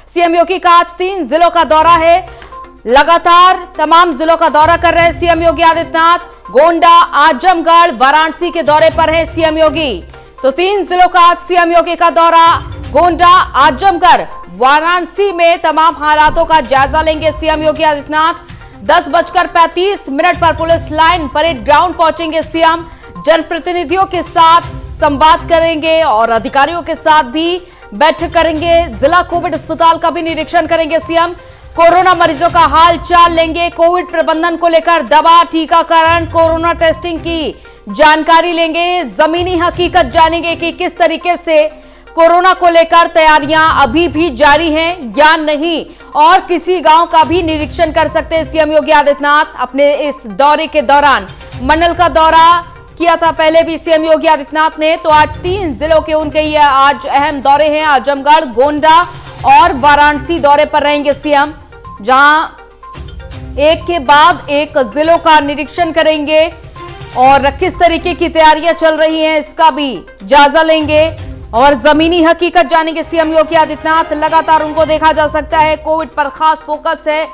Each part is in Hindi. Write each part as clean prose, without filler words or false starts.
सीएम योगी का आज 3 जिलों का दौरा है। लगातार तमाम जिलों का दौरा कर रहे हैं सीएम योगी आदित्यनाथ। गोंडा, आजमगढ़, वाराणसी के दौरे पर है सीएम योगी। तो 3 जिलों का आज सीएम योगी का दौरा। गोंडा, आजमगढ़, वाराणसी में तमाम हालातों का जायजा लेंगे सीएम योगी आदित्यनाथ। 10:35 पर पुलिस लाइन परेड ग्राउंड पहुंचेंगे सीएम। जनप्रतिनिधियों के साथ संवाद करेंगे और अधिकारियों के साथ भी बैठक करेंगे। जिला कोविड अस्पताल का भी निरीक्षण करेंगे सीएम। कोरोना मरीजों का हाल चाल लेंगे। कोविड प्रबंधन को लेकर दवा, टीकाकरण, कोरोना टेस्टिंग की जानकारी लेंगे। जमीनी हकीकत जानेंगे कि किस तरीके से कोरोना को लेकर तैयारियां अभी भी जारी हैं या नहीं, और किसी गांव का भी निरीक्षण कर सकते हैं सीएम योगी आदित्यनाथ अपने इस दौरे के दौरान। मंडल का दौरा किया था पहले भी सीएम योगी आदित्यनाथ ने, तो आज 3 जिलों के उनके ये आज अहम दौरे हैं। आजमगढ़, गोंडा और वाराणसी दौरे पर रहेंगे सीएम, जहां एक के बाद एक जिलों का निरीक्षण करेंगे और किस तरीके की तैयारियां चल रही हैं इसका भी जायजा लेंगे और जमीनी हकीकत जानेंगे सीएम योगी आदित्यनाथ। लगातार उनको देखा जा सकता है कोविड पर खास फोकस है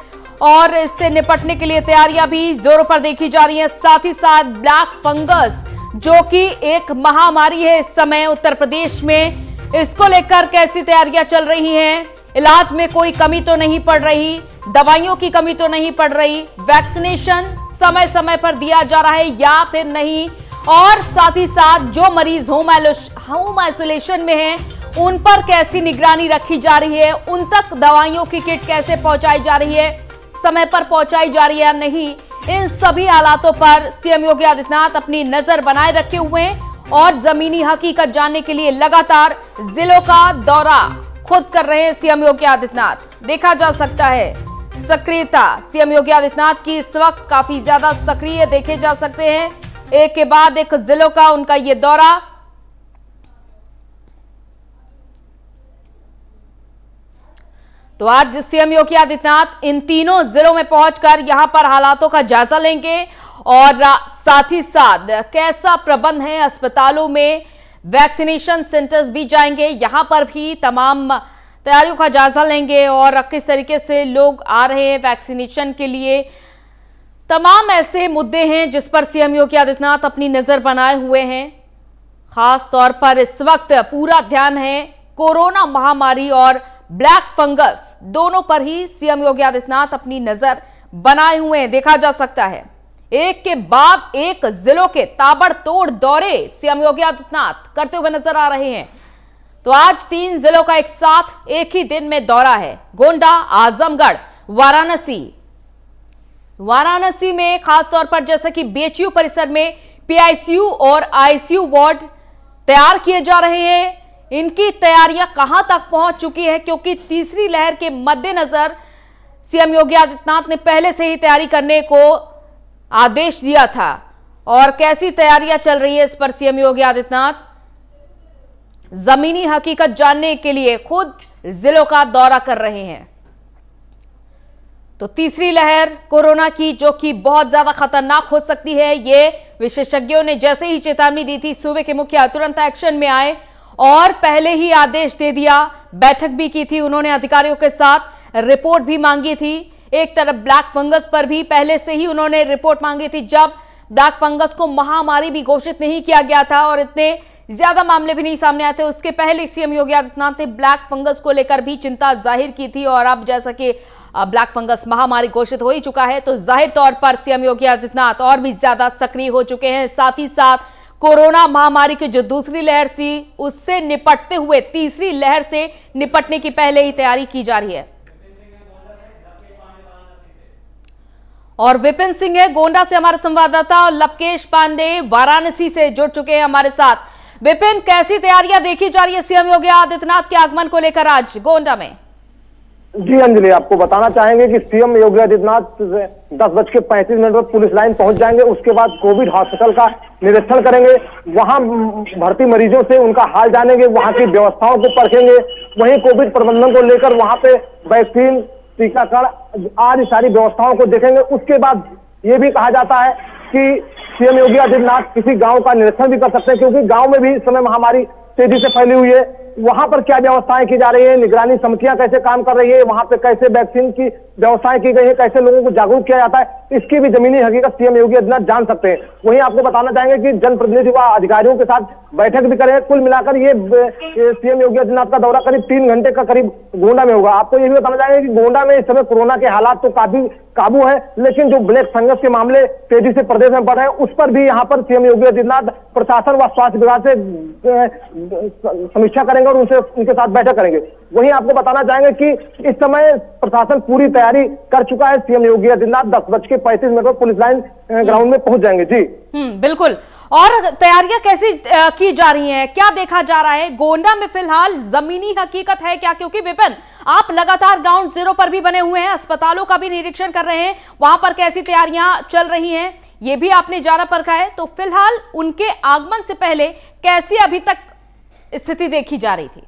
और इससे निपटने के लिए तैयारियां भी जोरों पर देखी जा रही हैं। साथ ही साथ ब्लैक फंगस जो कि एक महामारी है इस समय उत्तर प्रदेश में, इसको लेकर कैसी तैयारियां चल रही हैं। इलाज में कोई कमी तो नहीं पड़ रही, दवाइयों की कमी तो नहीं पड़ रही, वैक्सीनेशन समय समय पर दिया जा रहा है या फिर नहीं, और साथ ही साथ जो मरीज होम आइसोलेशन में हैं उन पर कैसी निगरानी रखी जा रही है, उन तक दवाइयों की किट कैसे पहुंचाई जा रही है, समय पर पहुंचाई जा रही है या नहीं। इन सभी हालातों पर सीएम योगी आदित्यनाथ अपनी नजर बनाए रखे हुए हैं और जमीनी हकीकत जानने के लिए लगातार जिलों का दौरा खुद कर रहे हैं सीएम योगी आदित्यनाथ। देखा जा सकता है सक्रियता सीएम योगी आदित्यनाथ की इस वक्त काफी ज्यादा सक्रिय देखे जा सकते हैं। एक के बाद एक जिलों का उनका ये दौरा। तो आज सीएम योगी आदित्यनाथ इन तीनों जिलों में पहुंचकर यहां पर हालातों का जायजा लेंगे और साथ ही साथ कैसा प्रबंध है अस्पतालों में, वैक्सीनेशन सेंटर्स भी जाएंगे, यहां पर भी तमाम तैयारियों का जायजा लेंगे और किस तरीके से लोग आ रहे हैं वैक्सीनेशन के लिए। तमाम ऐसे मुद्दे हैं जिस पर सीएम योगी आदित्यनाथ अपनी नजर बनाए हुए हैं। खास तौर पर इस वक्त पूरा ध्यान है कोरोना महामारी और ब्लैक फंगस, दोनों पर ही सीएम योगी आदित्यनाथ अपनी नजर बनाए हुए हैं। देखा जा सकता है एक के बाद एक जिलों के ताबड़तोड़ दौरे सीएम योगी आदित्यनाथ करते हुए नजर आ रहे हैं। तो आज 3 जिलों का एक साथ एक ही दिन में दौरा है। गोंडा, आजमगढ़, वाराणसी में खास तौर पर जैसे कि बीएचयू परिसर में पीआईसीयू और आईसीयू वार्ड तैयार किए जा रहे हैं। इनकी तैयारियां कहां तक पहुंच चुकी है, क्योंकि तीसरी लहर के मद्देनजर सीएम योगी आदित्यनाथ ने पहले से ही तैयारी करने को आदेश दिया था। और कैसी तैयारियां चल रही है इस पर सीएम योगी आदित्यनाथ जमीनी हकीकत जानने के लिए खुद जिलों का दौरा कर रहे हैं। तो तीसरी लहर कोरोना की जो कि बहुत ज्यादा खतरनाक हो सकती है, ये विशेषज्ञों ने जैसे ही चेतावनी दी थी सूबे के मुखिया तुरंत एक्शन में आए और पहले ही आदेश दे दिया। बैठक भी की थी उन्होंने अधिकारियों के साथ, रिपोर्ट भी मांगी थी। एक तरफ ब्लैक फंगस पर भी पहले से ही उन्होंने रिपोर्ट मांगी थी, जब ब्लैक फंगस को महामारी भी घोषित नहीं किया गया था और इतने ज्यादा मामले भी नहीं सामने आए थे। उसके पहले सीएम योगी आदित्यनाथ ने ब्लैक फंगस को लेकर भी चिंता जाहिर की थी और अब जैसा कि ब्लैक फंगस महामारी घोषित हो ही चुका है, तो जाहिर तौर पर सीएम योगी आदित्यनाथ और भी ज्यादा सक्रिय हो चुके हैं। साथ ही साथ कोरोना महामारी की जो दूसरी लहर थी उससे निपटते हुए तीसरी लहर से निपटने की पहले ही तैयारी की जा रही है। और विपिन सिंह है गोंडा से हमारे संवाददाता और लवकेश पांडे वाराणसी से जुड़ चुके हैं हमारे साथ। विपिन, कैसी तैयारियां देखी जा रही है सीएम योगी आदित्यनाथ के आगमन को लेकर आज गोंडा में? जी अंजलि, आपको बताना चाहेंगे कि सीएम योगी आदित्यनाथ 10:35 पर पुलिस लाइन पहुंच जाएंगे। उसके बाद कोविड हॉस्पिटल का निरीक्षण करेंगे, वहां भर्ती मरीजों से उनका हाल जानेंगे, वहां की व्यवस्थाओं को परखेंगे। वहीं कोविड प्रबंधन को लेकर वहां पे वैक्सीन, टीकाकरण आदि सारी व्यवस्थाओं को देखेंगे। उसके बाद ये भी कहा जाता है कि सीएम योगी आदित्यनाथ किसी गांव का निरीक्षण भी कर सकते हैं, क्योंकि गांव में भी इस समय महामारी तेजी से फैली हुई है। वहां पर क्या व्यवस्थाएं की जा रही है, निगरानी समितियां कैसे काम कर रही है, वहां पे कैसे वैक्सीन की व्यवस्थाएं की गई है, कैसे लोगों को जागरूक किया जाता है, इसकी भी जमीनी हकीकत सीएम योगी आदित्यनाथ जान सकते हैं। वहीं आपको बताना चाहेंगे कि जनप्रतिनिधि व अधिकारियों के साथ बैठक भी करें। कुल मिलाकर ये सीएम योगी आदित्यनाथ का दौरा करीब 3 घंटे का करीब गोंडा में होगा। आपको ये भी बताना चाहेंगे कि गोंडा में इस समय कोरोना के हालात तो काफी काबू है, लेकिन जो ब्लैक फंगस के मामले तेजी से प्रदेश में बढ़ रहे हैं, उस पर भी यहाँ पर सीएम योगी आदित्यनाथ प्रशासन व स्वास्थ्य विभाग से समीक्षा करेंगे और उनके साथ बैठक करेंगे। वहीं आपको बताना चाहेंगे कि इस समय प्रशासन पूरी तैयारी कर चुका है। सीएम योगी आदित्यनाथ 10:35 पर पुलिस लाइन ग्राउंड में पहुंच जाएंगे। जी बिल्कुल। और तैयारियां कैसी की जा रही हैं, क्या देखा जा रहा है गोंडा में फिलहाल जमीनी हकीकत है क्या? क्योंकि विपिन, आप लगातार ग्राउंड जीरो पर भी बने हुए हैं, अस्पतालों का भी निरीक्षण कर रहे हैं, वहां पर कैसी तैयारियां चल रही हैं ये भी आपने जाना परखा है। तो फिलहाल उनके आगमन से पहले कैसी अभी तक स्थिति देखी जा रही थी?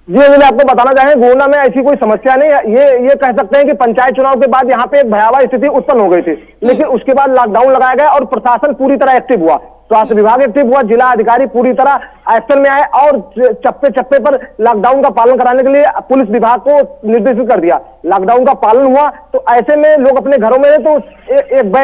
जी मैं आपको बताना चाहेंगे, गोंडा में ऐसी कोई समस्या नहीं। ये कह सकते हैं कि पंचायत चुनाव के बाद यहाँ पे एक भयावह स्थिति उत्पन्न हो गई थी, लेकिन उसके बाद लॉकडाउन लगाया गया और प्रशासन पूरी तरह एक्टिव हुआ, स्वास्थ्य विभाग एक्टिव हुआ, जिला अधिकारी पूरी तरह एक्शन में आए और चप्पे चप्पे पर लॉकडाउन का पालन कराने के लिए पुलिस विभाग को निर्देशित कर दिया। लॉकडाउन का पालन हुआ तो ऐसे में लोग अपने घरों में रहे, तो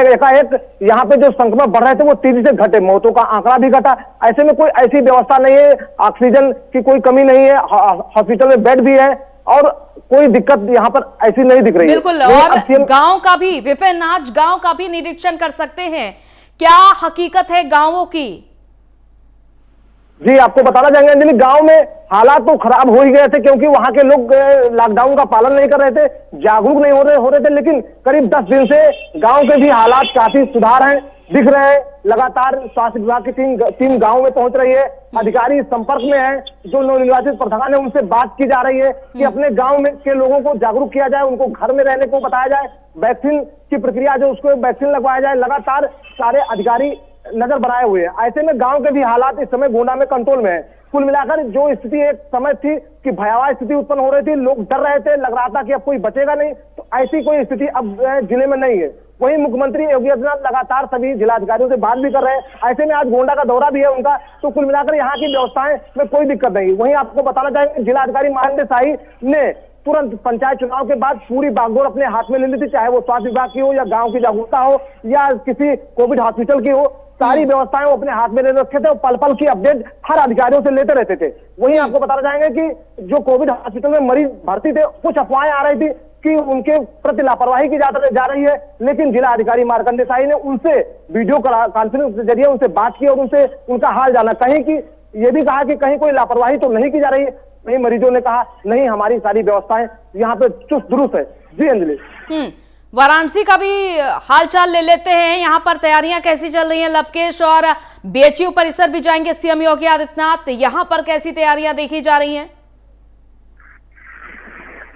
एकाएक यहाँ पे जो संक्रमण बढ़ रहे थे वो तेजी से घटे, मौतों का आंकड़ा भी घटा। ऐसे में कोई ऐसी व्यवस्था नहीं है, ऑक्सीजन की कोई कमी नहीं है, हॉस्पिटल में बेड भी है और कोई दिक्कत यहाँ पर ऐसी नहीं दिख रही है। बिल्कुल। और गांव का भी विपिन, आज गांव का भी निरीक्षण कर सकते हैं, क्या हकीकत है गांवों की? जी आपको बताना चाहेंगे अंजलि, गांव में हालात तो खराब हो ही गए थे, क्योंकि वहां के लोग लॉकडाउन का पालन नहीं कर रहे थे, जागरूक नहीं हो रहे थे। लेकिन करीब 10 दिन से गांव के भी हालात काफी सुधार हैं, दिख रहे हैं। लगातार स्वास्थ्य विभाग की टीम गांव में पहुंच रही है, अधिकारी संपर्क में है, जो नवनिर्वाचित प्रधान है उनसे बात की जा रही है कि अपने गांव में के लोगों को जागरूक किया जाए, उनको घर में रहने को बताया जाए, वैक्सीन की प्रक्रिया जो उसको वैक्सीन लगवाया जाए। लगातार सारे अधिकारी नजर बनाए हुए हैं। ऐसे में गांव के भी हालात इस समय गोंडा में कंट्रोल में है। कुल मिलाकर जो स्थिति एक समय थी कि भयावह स्थिति उत्पन्न हो रही थी, लोग डर रहे थे, लग रहा था कि अब कोई बचेगा नहीं, तो ऐसी कोई स्थिति अब जिले में नहीं है। वहीं मुख्यमंत्री योगी आदित्यनाथ लगातार सभी जिलाधिकारियों से बात भी कर रहे हैं। ऐसे में आज गोंडा का दौरा भी है उनका, तो कुल मिलाकर यहाँ की व्यवस्थाएं में कोई दिक्कत नहीं। वहीं आपको बताना चाहेंगे, जिलाधिकारी महेंद्र शाही ने तुरंत पंचायत चुनाव के बाद पूरी बागडोर अपने हाथ में ले ली थी, चाहे वो स्वास्थ्य विभाग की हो या गांव की जागरूकता हो या किसी कोविड हॉस्पिटल की हो, सारी व्यवस्थाएं वो अपने हाथ में ले रखे थे और पल पल की अपडेट हर अधिकारियों से लेते रहते थे। वहीं आपको बताना चाहेंगे कि जो कोविड हॉस्पिटल में मरीज भर्ती थे, कुछ अफवाहें आ रही थी कि उनके प्रति लापरवाही की जा रही है, लेकिन जिला अधिकारी मार्कंडेय शाही ने उनसे वीडियो कॉन्फ्रेंस के जरिए उनसे बात की और उनसे उनका हाल जाना। कहीं की ये भी कहा कि कहीं कोई लापरवाही तो नहीं की जा रही है। नहीं, मरीजों ने कहा नहीं, हमारी सारी व्यवस्थाएं यहाँ पे चुस्त दुरुस्त है। जी अंजलि। वाराणसी का भी हालचाल ले लेते हैं, यहाँ पर तैयारियां कैसी चल रही हैं? लवकेश और बीएचयू परिसर भी जाएंगे सीएम योगी आदित्यनाथ, यहाँ पर कैसी तैयारियां देखी जा रही हैं?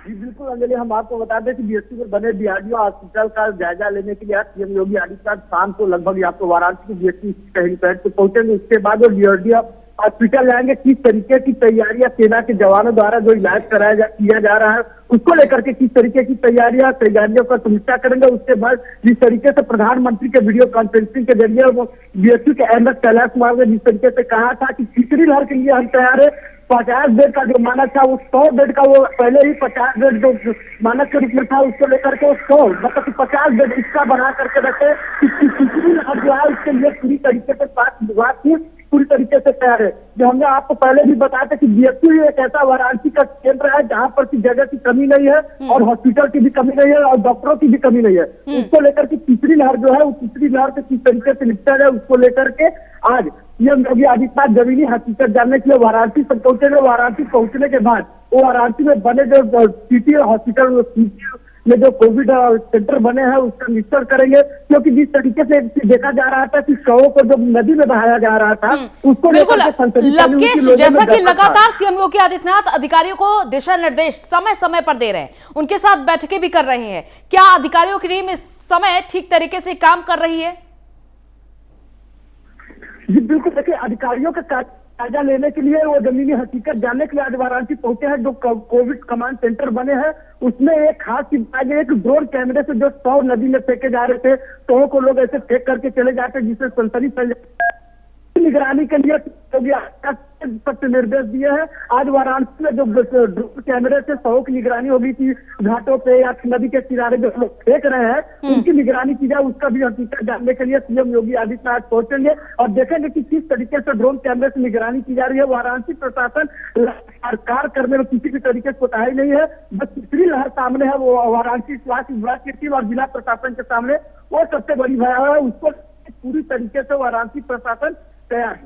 जी बिल्कुल अंजलि, हम आपको बता दें कि बीएचयू में बने डीआरडीओ हॉस्पिटल का जायजा लेने के लिए सीएम योगी आदित्यनाथ शाम को लगभग आपको वाराणसी के बीएचयू हेलीपैड पे पहुंचेंगे। उसके बाद वो डीआरडीओ हॉस्पिटल जाएंगे। किस तरीके की तैयारियां सेना के जवानों द्वारा जो इलाज किया जा रहा है उसको लेकर के किस तरीके की तैयारियों का समीक्षा करेंगे। उसके बाद जिस तरीके से प्रधानमंत्री के वीडियो कॉन्फ्रेंसिंग के जरिए वो बीएचयू के एमएस कैलाश कुमार ने जिस तरीके से कहा था कि तीसरी लहर के लिए हम तैयार है, 50 बेड का जो मानक था वो 100 बेड का, वो पहले ही 50 बेड जो मानक के रूप में था उसको लेकर के 100 मतलब कि 50 बेड इसका बना करके रखे। तीसरी लहर जो है उसके लिए पूरी तरीके से स्वास्थ्य विभाग की पूरी तरीके से तैयार है। जो हमने आपको पहले भी बताया था कि बीएचयू एक ऐसा वाराणसी का केंद्र है जहां पर की जगह की कमी नहीं है और हॉस्पिटल की भी कमी नहीं है और डॉक्टरों की भी कमी नहीं है। उसको लेकर के तीसरी लहर जो है वो तीसरी लहर से किस तरीके से निपटा जाए उसको लेकर के आज सीएम योगी आदित्यनाथ जमीनी हकीकत जानने के लिए वाराणसी तक पहुंचेंगे। वाराणसी पहुंचने के बाद वो वाराणसी में बने जो सिटी हॉस्पिटल में जो कोविड सेंटर बने हैं उसका निरीक्षण करेंगे, क्योंकि जिस तरीके से देखा जा रहा था कि शवों को जब नदी में बहाया जा रहा था उसको बिल्कुल। लवकेश, जैसा कि लगातार सीएम योगी आदित्यनाथ अधिकारियों को दिशा निर्देश समय समय पर दे रहे हैं, उनके साथ बैठकें भी कर रहे हैं, क्या अधिकारियों की टीम इस समय ठीक तरीके से काम कर रही है? जी बिल्कुल, देखिए अधिकारियों का जायजा लेने के लिए वो जमीनी हकीकत जानने के लिए आज वाराणसी पहुंचे हैं। जो कोविड कमांड सेंटर बने हैं उसमें एक खास चीज पाई गई, एक ड्रोन कैमरे से जो 100 नदी में फेंके जा रहे थे, 100 को लोग ऐसे फेंक करके चले जाते जिससे सनसनी फैल निगरानी के लिए सख्त निर्देश दिए हैं। आज वाराणसी में जो ड्रोन कैमरे से 100 की निगरानी होगी कि घाटों पे या नदी के किनारे जो लोग फेंक रहे हैं उनकी निगरानी की जाए, उसका भी हकीकत जानने के लिए सीएम योगी आदित्यनाथ पहुंचेंगे और देखेंगे कि किस तरीके से ड्रोन कैमरे से निगरानी की जा रही है। वाराणसी प्रशासन सरकार करने में किसी भी तरीके से कोताही नहीं है, बस तीसरी लहर सामने है, वो वाराणसी स्वास्थ्य विभाग की टीम और जिला प्रशासन के सामने वो सबसे बड़ी भयावह है। उसको पूरी तरीके से वाराणसी प्रशासन तैयार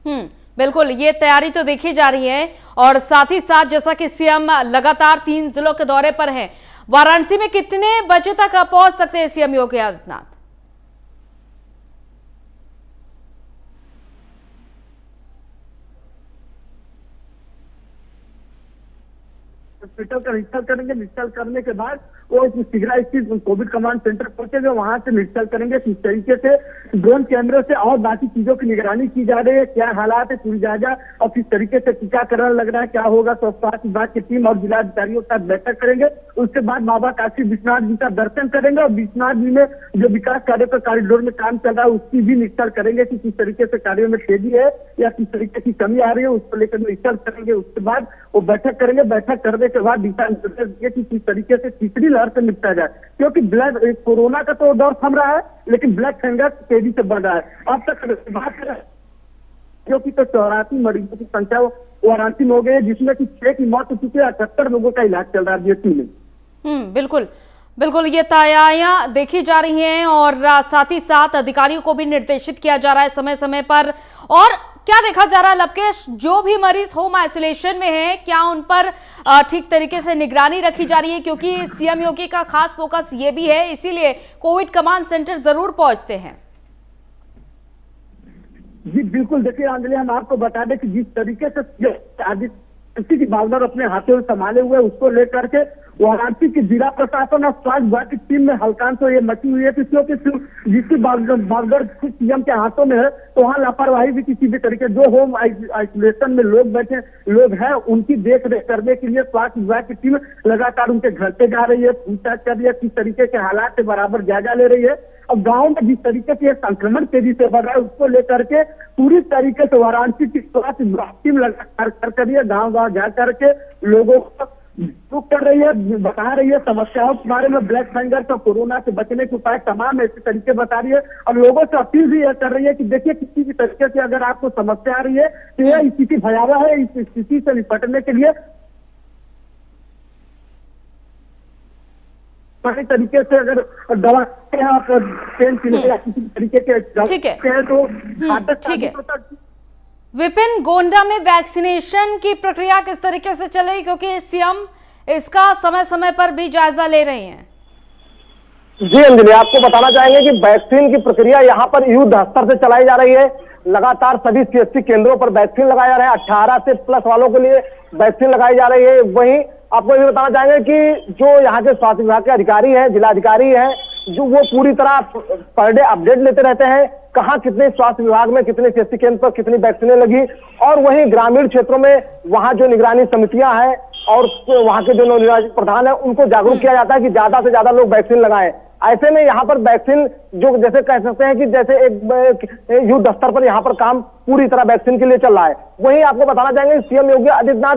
है। बिल्कुल, ये तैयारी तो देखी जा रही है और साथ ही साथ जैसा कि सीएम लगातार 3 जिलों के दौरे पर हैं, वाराणसी में कितने बजे तक पहुंच सकते हैं सीएम योगी आदित्यनाथ? हॉस्पिटल का निरीक्षण करेंगे, निरीक्षण करने के बाद वो सिगरा स्थित कोविड कमांड सेंटर पहुंचेंगे, वहां से निरीक्षण करेंगे किस तरीके से ड्रोन कैमरे से और बाकी चीजों की निगरानी की जा रही है, क्या हालात है पूरी जायजा और किस तरीके से टीकाकरण लग रहा है, क्या होगा। स्वास्थ्य विभाग की टीम और जिलाधिकारियों के साथ बैठक करेंगे। उसके बाद बाबा काशी विश्वनाथ जी का दर्शन करेंगे और विश्वनाथ जी में जो विकास कार्य पर कॉरिडोर में काम चल रहा है उसकी भी निरीक्षण करेंगे कि किस तरीके से कार्यों में तेजी है या किस तरीके की कमी आ रही है, उसको लेकर निरीक्षण करेंगे। उसके बाद वो बैठक करेंगे, बैठक करने के बाद दिशा निर्देश दिए कि किस तरीके से तीसरी लहर से निपटा जाए, क्योंकि कोरोना का तो दौर थम रहा है लेकिन ब्लैक फंगस तेजी से बढ़ रहा है। अब तक बात करें जो कि तो 84 मरीजों की संख्या वाराणसी में हो गई है, जिसमें कि 6 की मौत हो चुकी है, 78 लोगों का इलाज चल रहा है बीएसपी में। बिल्कुल बिल्कुल, ये तैयारियां देखी जा रही हैं और साथ ही साथ अधिकारियों को भी निर्देशित किया जा रहा है समय समय पर। और क्या देखा जा रहा है लवकेश, जो भी मरीज होम आइसोलेशन में है क्या उन पर ठीक तरीके से निगरानी रखी जा रही है? क्योंकि सीएम योगी का खास फोकस ये भी है, इसीलिए कोविड कमांड सेंटर जरूर पहुंचते हैं। जी बिल्कुल, देखिए अंजलि, हम आपको बता दें कि जिस तरीके से किसी की बागडोर अपने हाथों में संभाले हुए उसको लेकर के वाराणसी की जिला प्रशासन और स्वास्थ्य विभाग की टीम में हल्कान तो ये मची हुई है, क्योंकि जिसकी बागडोर सीएम के हाथों में है तो वहाँ लापरवाही भी किसी भी तरीके, जो होम आइसोलेशन में लोग बैठे लोग हैं उनकी देख रेख करने के लिए स्वास्थ्य विभाग की टीम लगातार उनके घर पे जा रही है, पूछताछ कर रही है, किस तरीके के हालात से बराबर जायजा ले रही है। अब गांव में जिस तरीके से संक्रमण तेजी से बढ़ रहा है उसको लेकर के पूरी तरीके से वाराणसी की स्वास्थ्य विभाग टीम लगातार कर रही है, गाँव गाँव जा करके लोगों को जागरूक कर रही है, बता रही है समस्याओं के बारे में, ब्लैक फंगस और कोरोना से बचने के उपाय तमाम ऐसे तरीके बता रही है और लोगों से अपील भी यह कर रही है कि देखिए किसी भी तरीके से अगर आपको समस्या आ रही है तो यह स्थिति भयावह है, इस स्थिति से निपटने के लिए सही तरीके से अगर दवा पेन किलर या किसी तरीके के ठीक है तो ठीक है। विपिन, गोंडा में वैक्सीनेशन की प्रक्रिया किस तरीके से चल रही, क्योंकि सीएम इसका समय समय पर भी जायजा ले रहे हैं? जी अंजलि, आपको बताना चाहेंगे कि वैक्सीन की प्रक्रिया यहाँ पर युद्ध स्तर से चलाई जा रही है। लगातार सभी सीएससी केंद्रों पर वैक्सीन लगाया जा रहा है, 18 से प्लस वालों के लिए वैक्सीन लगाई जा रही है। वहीं आपको ये बताना चाहेंगे कि जो यहाँ के स्वास्थ्य विभाग के अधिकारी हैं, जिलाधिकारी हैं, जो वो पूरी तरह पर डे अपडेट लेते रहते हैं, कहाँ कितने स्वास्थ्य विभाग में कितने सीएससी केंद्र पर कितनी वैक्सीनें लगी। और वहीं ग्रामीण क्षेत्रों में वहाँ जो निगरानी समितियां हैं और वहाँ के जो नवनिर्वाचित प्रधान है उनको जागरूक किया जाता है कि ज्यादा से ज्यादा लोग वैक्सीन लगाएं। ऐसे में यहाँ पर वैक्सीन जो जैसे कह सकते हैं कि जैसे एक युद्ध स्तर पर यहाँ पर काम पूरी तरह वैक्सीन के लिए चल रहा है। वहीं आपको बताना चाहेंगे सीएम योगी आदित्यनाथ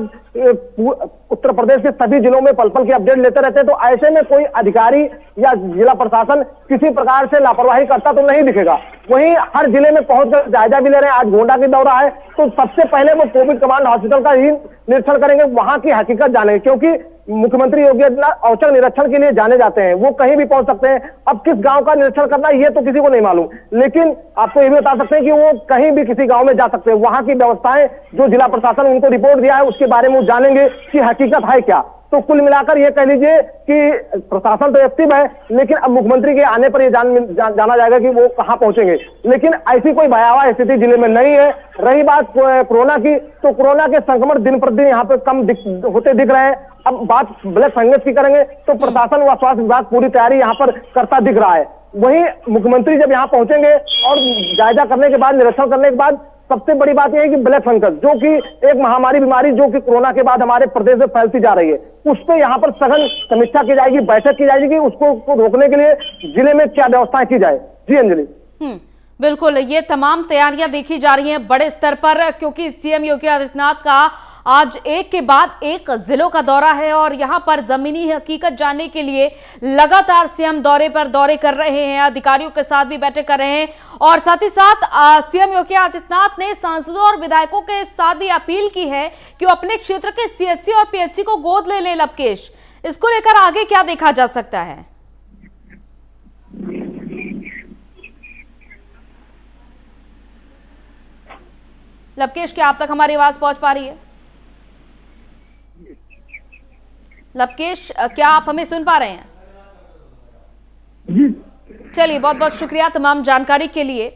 उत्तर प्रदेश के सभी जिलों में पल पल की अपडेट लेते रहते हैं, तो ऐसे में कोई अधिकारी या जिला प्रशासन किसी प्रकार से लापरवाही करता तो नहीं दिखेगा। वहीं हर जिले में पहुंचकर जायजा भी ले रहे हैं। आज गोंडा की दौरा है तो सबसे पहले वो कोविड कमांड हॉस्पिटल का ही निरीक्षण करेंगे, वहां की हकीकत जानेंगे, क्योंकि मुख्यमंत्री योगी आदित्यनाथ औचक निरीक्षण के लिए जाने जाते हैं, वो कहीं भी पहुंच सकते हैं। अब किस गांव का निरीक्षण करना ये तो किसी को नहीं मालूम, लेकिन आपको ये भी बता सकते हैं कि वो कहीं भी किसी गांव में जा सकते हैं। वहां की व्यवस्थाएं जो जिला प्रशासन उनको रिपोर्ट दिया है उसके बारे में वो जानेंगे कि हकीकत है क्या। तो कुल मिलाकर ये कह लीजिए कि प्रशासन तो एक्टिव है, लेकिन अब मुख्यमंत्री के आने पर ये जाना जाएगा कि वो कहां पहुंचेंगे। लेकिन ऐसी कोई भयावह स्थिति जिले में नहीं है। रही बात कोरोना की, तो कोरोना के संक्रमण दिन प्रतिदिन यहाँ पे कम होते दिख रहे हैं। अब बात ब्लैक फंगस की करेंगे तो प्रशासन व स्वास्थ्य विभाग पूरी तैयारी यहाँ पर करता दिख रहा है। वहीं मुख्यमंत्री जब यहाँ पहुंचेंगे और जायजा करने के बाद, निरीक्षण करने के बाद, सबसे बड़ी बात यह है कि ब्लैक फंगस जो कि एक महामारी बीमारी जो कि कोरोना के बाद हमारे प्रदेश में फैलती जा रही है, उस पर यहाँ पर सघन समीक्षा की जाएगी, बैठक की जाएगी कि उसको रोकने के लिए जिले में क्या व्यवस्थाएं की जाए। जी अंजलि। बिल्कुल, ये तमाम तैयारियां देखी जा रही हैं बड़े स्तर पर, क्योंकि सीएम योगी आदित्यनाथ का आज एक के बाद एक जिलों का दौरा है और यहां पर जमीनी हकीकत जानने के लिए लगातार सीएम दौरे पर दौरे कर रहे हैं, अधिकारियों के साथ भी बैठक कर रहे हैं और साथ ही साथ सीएम योगी आदित्यनाथ ने सांसदों और विधायकों के साथ भी अपील की है कि वो अपने क्षेत्र के सीएचसी और पीएचसी को गोद ले लें। लवकेश, इसको लेकर आगे क्या देखा जा सकता है? लवकेश, क्या आप तक हमारी आवाज पहुंच पा रही है? लवकेश, क्या आप हमें सुन पा रहे हैं? चलिए, बहुत बहुत शुक्रिया तमाम जानकारी के लिए।